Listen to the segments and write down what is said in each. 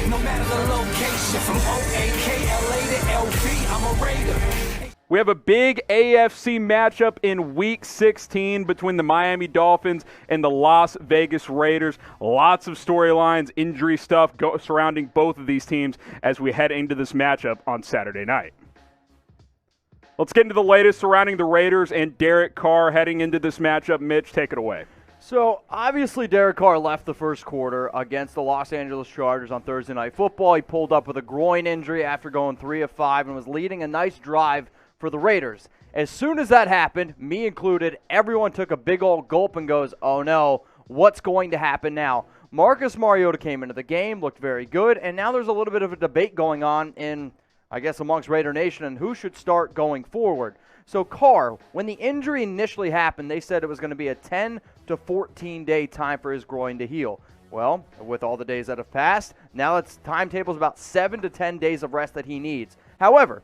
No matter the location, from O-A-K-L-A to L-V, I'm a Raider. We have a big AFC matchup in Week 16 between the Miami Dolphins and the Las Vegas Raiders. Lots of storylines, injury stuff surrounding both of these teams as we head into this matchup on Saturday night. Let's get into the latest surrounding the Raiders and Derek Carr heading into this matchup. Mitch, take it away. So, obviously, Derek Carr left the first quarter against the Los Angeles Chargers on Thursday Night Football. He pulled up with a groin injury after going 3 of 5 and was leading a nice drive for the Raiders. As soon as that happened, me included, everyone took a big old gulp and goes, oh no, what's going to happen now? Marcus Mariota came into the game, looked very good, and now there's a little bit of a debate going on in, I guess, amongst Raider Nation and who should start going forward. So Carr, when the injury initially happened, they said it was going to be a 10 to 14-day time for his groin to heal. Well, with all the days that have passed, now its timetable is about 7 to 10 days of rest that he needs. However,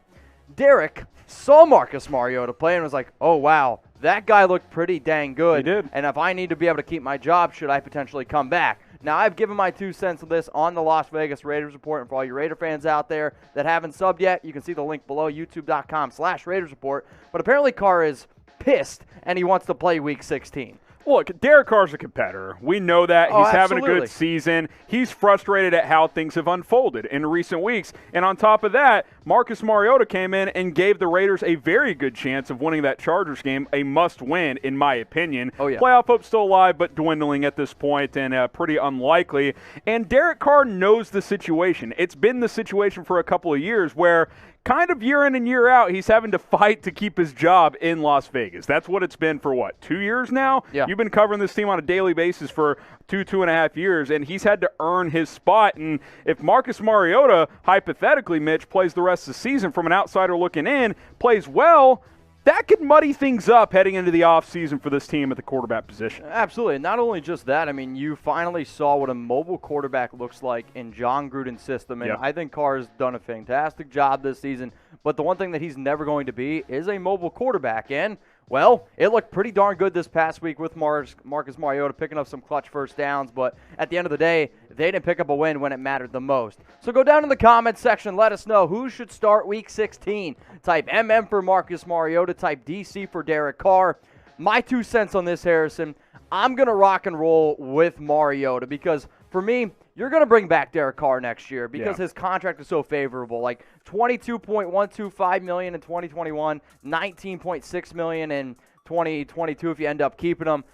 Derek saw Marcus Mariota play and was like, oh, wow, that guy looked pretty dang good. He did. And if I need to be able to keep my job, should I potentially come back? Now, I've given my 2 cents of this on the Las Vegas Raiders Report, and for all you Raider fans out there that haven't subbed yet, you can see the link below, youtube.com/Raiders Report. But apparently Carr is pissed, and he wants to play Week 16. Look, Derek Carr's a competitor. We know that. He's having a good season. He's frustrated at how things have unfolded in recent weeks. And on top of that, Marcus Mariota came in and gave the Raiders a very good chance of winning that Chargers game, a must-win, in my opinion. Oh, yeah. Playoff hope still alive, but dwindling at this point and pretty unlikely. And Derek Carr knows the situation. It's been the situation for a couple of years where kind of year in and year out, he's having to fight to keep his job in Las Vegas. That's what it's been for, 2 years now? Yeah. You've been covering this team on a daily basis for 2.5 years, and he's had to earn his spot. And if Marcus Mariota, hypothetically, Mitch, plays the rest of the season from an outsider looking in, plays well, that could muddy things up heading into the offseason for this team at the quarterback position. Absolutely. Not only just that, I mean, you finally saw what a mobile quarterback looks like in Jon Gruden's system, and Yep. I think Carr's done a fantastic job this season. But the one thing that he's never going to be is a mobile quarterback. And, well, it looked pretty darn good this past week with Marcus Mariota picking up some clutch first downs, but at the end of the day, they didn't pick up a win when it mattered the most. So go down in the comments section, let us know who should start Week 16. Type MM for Marcus Mariota, type DC for Derek Carr. My 2 cents on this, Harrison, I'm going to rock and roll with Mariota because, for me, you're going to bring back Derek Carr next year because his contract is so favorable. Like $22.125 million in 2021, $19.6 million in 2022 if you end up keeping him.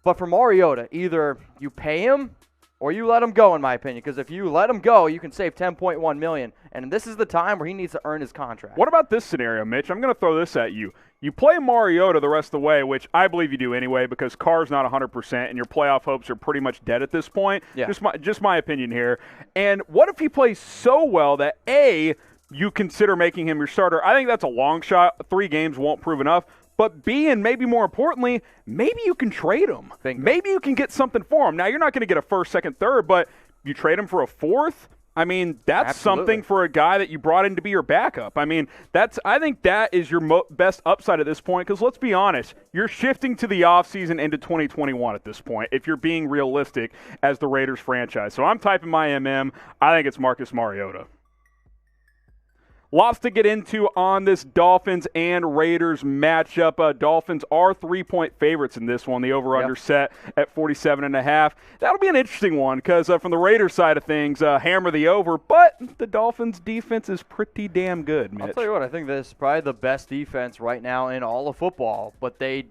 But for Mariota, either you pay him or you let him go, in my opinion, because if you let him go, you can save $10.1 million, and this is the time where he needs to earn his contract. What about this scenario, Mitch? I'm going to throw this at you. You play Mariota the rest of the way, which I believe you do anyway, because Carr's not 100%, and your playoff hopes are pretty much dead at this point. Yeah. Just my opinion here. And what if he plays so well that, A, you consider making him your starter? I think that's a long shot. 3 games won't prove enough. But B, and maybe more importantly, maybe you can trade him. Bingo. Maybe you can get something for him. Now, you're not going to get a first, second, third, but you trade him for a fourth? I mean, that's Absolutely. something for a guy that you brought in to be your backup. I mean, I think that is your best upside at this point because let's be honest, you're shifting to the offseason into 2021 at this point if you're being realistic as the Raiders franchise. So I'm typing my MM. I think it's Marcus Mariota. Lots to get into on this Dolphins and Raiders matchup. Dolphins are 3-point favorites in this one. The over-under set at 47.5. That'll be an interesting one because from the Raiders side of things, hammer the over. But the Dolphins' defense is pretty damn good, Mitch. I'll tell you what, I think this is probably the best defense right now in all of football. But their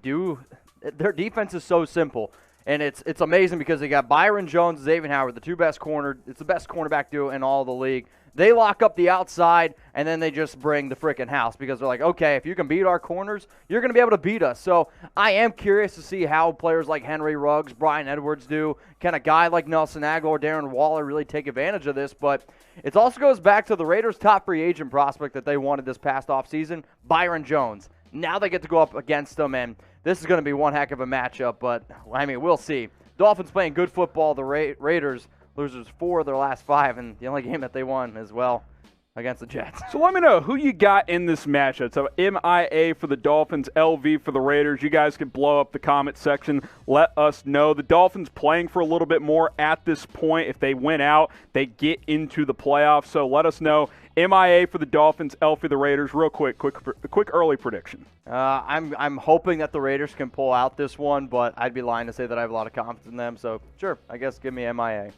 defense is so simple. And it's amazing because they got Byron Jones and Xavier Howard, the 2 best corner. It's the best cornerback duo in all of the league. They lock up the outside, and then they just bring the freaking house because they're like, okay, if you can beat our corners, you're going to be able to beat us. So I am curious to see how players like Henry Ruggs, Brian Edwards do. Can a guy like Nelson Aguilar or Darren Waller really take advantage of this? But it also goes back to the Raiders' top free agent prospect that they wanted this past offseason, Byron Jones. Now they get to go up against them, and this is going to be one heck of a matchup. But, I mean, we'll see. Dolphins playing good football. The Raiders losers 4 of their last 5, and the only game that they won as well. against the Jets. So let me know who you got in this matchup. So MIA for the Dolphins, LV for the Raiders. You guys can blow up the comment section. Let us know. The Dolphins playing for a little bit more at this point. If they win out, they get into the playoffs. So let us know. MIA for the Dolphins, L for the Raiders. Real quick early prediction. I'm hoping that the Raiders can pull out this one, but I'd be lying to say that I have a lot of confidence in them. So sure, I guess give me MIA.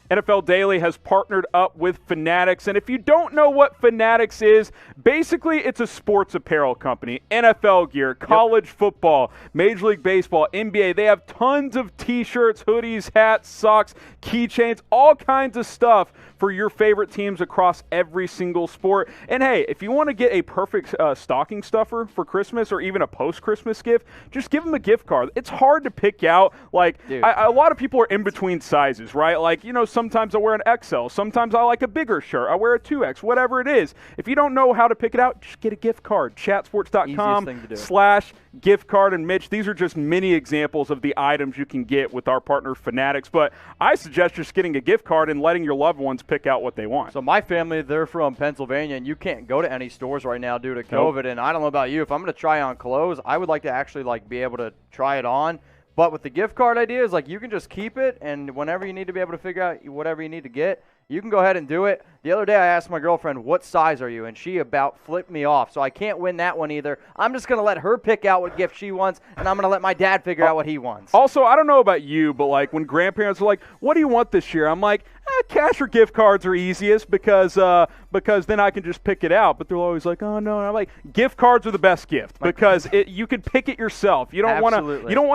NFL Daily has partnered up with Fanatics, and if you don't know what Fanatics is, basically it's a sports apparel company. NFL gear, college football, Major League Baseball, NBA. They have tons of t-shirts, hoodies, hats, socks, keychains, all kinds of stuff for your favorite teams across every single sport. And hey, if you want to get a perfect stocking stuffer for Christmas or even a post-Christmas gift, just give them a gift card. It's hard to pick out. Like, a lot of people are in between sizes, right? Like, you know, sometimes I wear an XL. Sometimes I like a bigger shirt. I wear a 2X, whatever it is. If you don't know how to pick it out, just get a gift card. Chatsports.com/gift card. And Mitch, these are just many examples of the items you can get with our partner Fanatics. But I suggest just getting a gift card and letting your loved ones pick out what they want. So my family, they're from Pennsylvania, and you can't go to any stores right now due to COVID. And I don't know about you, if I'm going to try on clothes, I would like to actually be able to try it on. But with the gift card idea, is you can just keep it, and whenever you need to be able to figure out whatever you need to get, you can go ahead and do it. The other day I asked my girlfriend, what size are you? And she about flipped me off. So I can't win that one either. I'm just going to let her pick out what gift she wants, and I'm going to let my dad figure out what he wants. Also, I don't know about you, but when grandparents are like, what do you want this year? I'm like, cash or gift cards are easiest because then I can just pick it out. But they're always like, oh no. And I'm like, gift cards are the best gift because you can pick it yourself. You don't want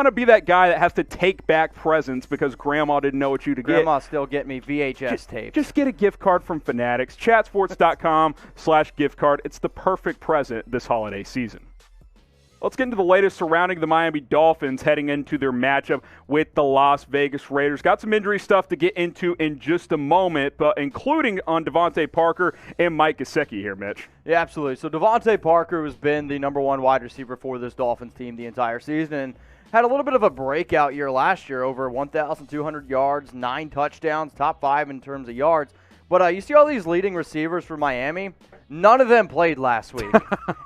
to be that guy that has to take back presents because grandma didn't know what you to get. Grandma still get me VHS tapes. Just get a gift card from Fanatics. Chatsports.com/gift card. It's the perfect present this holiday season. Let's get into the latest surrounding the Miami Dolphins heading into their matchup with the Las Vegas Raiders. Got some injury stuff to get into in just a moment, but including on DeVante Parker and Mike Gesicki here, Mitch. Yeah, absolutely. So DeVante Parker has been the number one wide receiver for this Dolphins team the entire season and had a little bit of a breakout year last year, over 1,200 yards, 9 touchdowns, top 5 in terms of yards. But you see all these leading receivers for Miami, none of them played last week,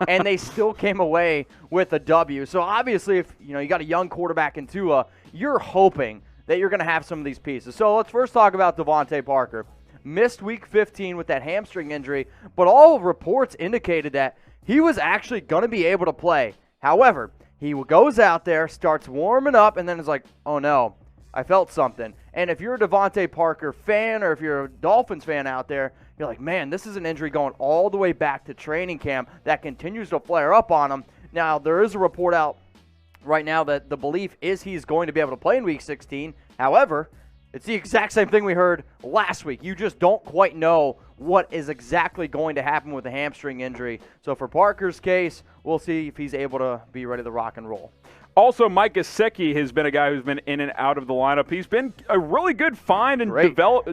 and they still came away with a W. So obviously, if you got a young quarterback in Tua, you're hoping that you're going to have some of these pieces. So let's first talk about DeVante Parker. Missed Week 15 with that hamstring injury, but all reports indicated that he was actually going to be able to play. However, he goes out there, starts warming up, and then is like, oh no, I felt something. And if you're a DeVante Parker fan or if you're a Dolphins fan out there, you're like, man, this is an injury going all the way back to training camp that continues to flare up on him. Now, there is a report out right now that the belief is he's going to be able to play in Week 16. However, it's the exact same thing we heard last week. You just don't quite know what is exactly going to happen with the hamstring injury. So for Parker's case, we'll see if he's able to be ready to rock and roll. Also, Mike Gesicki has been a guy who's been in and out of the lineup. He's been a really good find and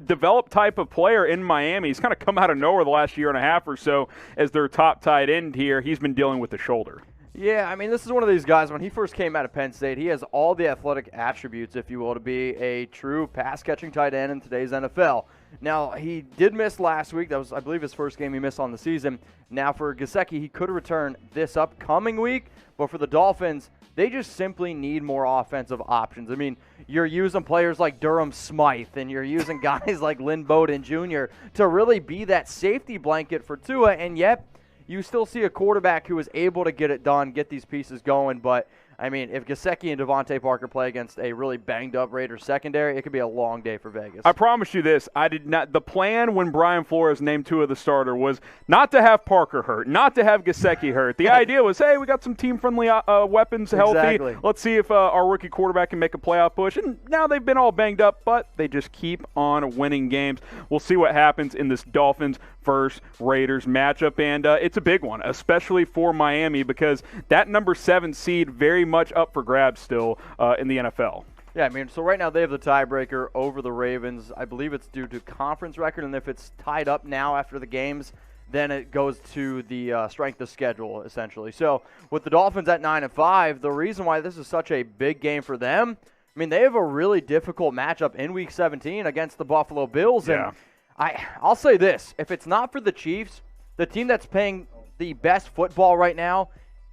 develop type of player in Miami. He's kind of come out of nowhere the last year and a half or so as their top tight end here. He's been dealing with the shoulder. Yeah, I mean, this is one of these guys, when he first came out of Penn State, he has all the athletic attributes, if you will, to be a true pass-catching tight end in today's NFL. Now, he did miss last week. That was, I believe, his first game he missed on the season. Now, for Gesicki, he could return this upcoming week, but for the Dolphins, they just simply need more offensive options. I mean, you're using players like Durham Smythe, and you're using guys like Lynn Bowden Jr. to really be that safety blanket for Tua, and yet you still see a quarterback who is able to get it done, get these pieces going. But, I mean, if Gesicki and DeVante Parker play against a really banged-up Raiders secondary, it could be a long day for Vegas. I promise you this. The plan when Brian Flores named Tua the starter was not to have Parker hurt, not to have Gesicki hurt. The idea was, hey, we got some team-friendly weapons healthy. Exactly. Let's see if our rookie quarterback can make a playoff push. And now they've been all banged up, but they just keep on winning games. We'll see what happens in this Dolphins versus Raiders matchup, and it's a big one, especially for Miami, because that number 7 seed very much up for grabs still in the NFL. Yeah, I mean, so right now they have the tiebreaker over the Ravens. I believe it's due to conference record, and if it's tied up now after the games, then it goes to the strength of schedule, essentially. So with the Dolphins at 9-5, the reason why this is such a big game for them, I mean, they have a really difficult matchup in Week 17 against the Buffalo Bills, and I'll say this. If it's not for the Chiefs, the team that's playing the best football right now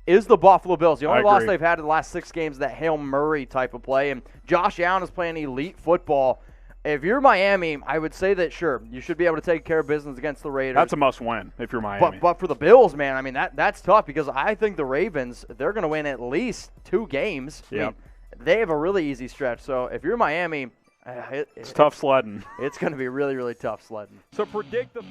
is the Buffalo Bills. The only loss they've had in the last 6 games is that Hail Murray type of play, and Josh Allen is playing elite football. If you're Miami, I would say that, sure, you should be able to take care of business against the Raiders. That's a must-win if you're Miami. But for the Bills, man, I mean, that's tough because I think the Ravens, they're going to win at least 2 games. I mean, they have a really easy stretch. So if you're Miami, it's tough sledding. It's going to be really, really tough sledding. So predict the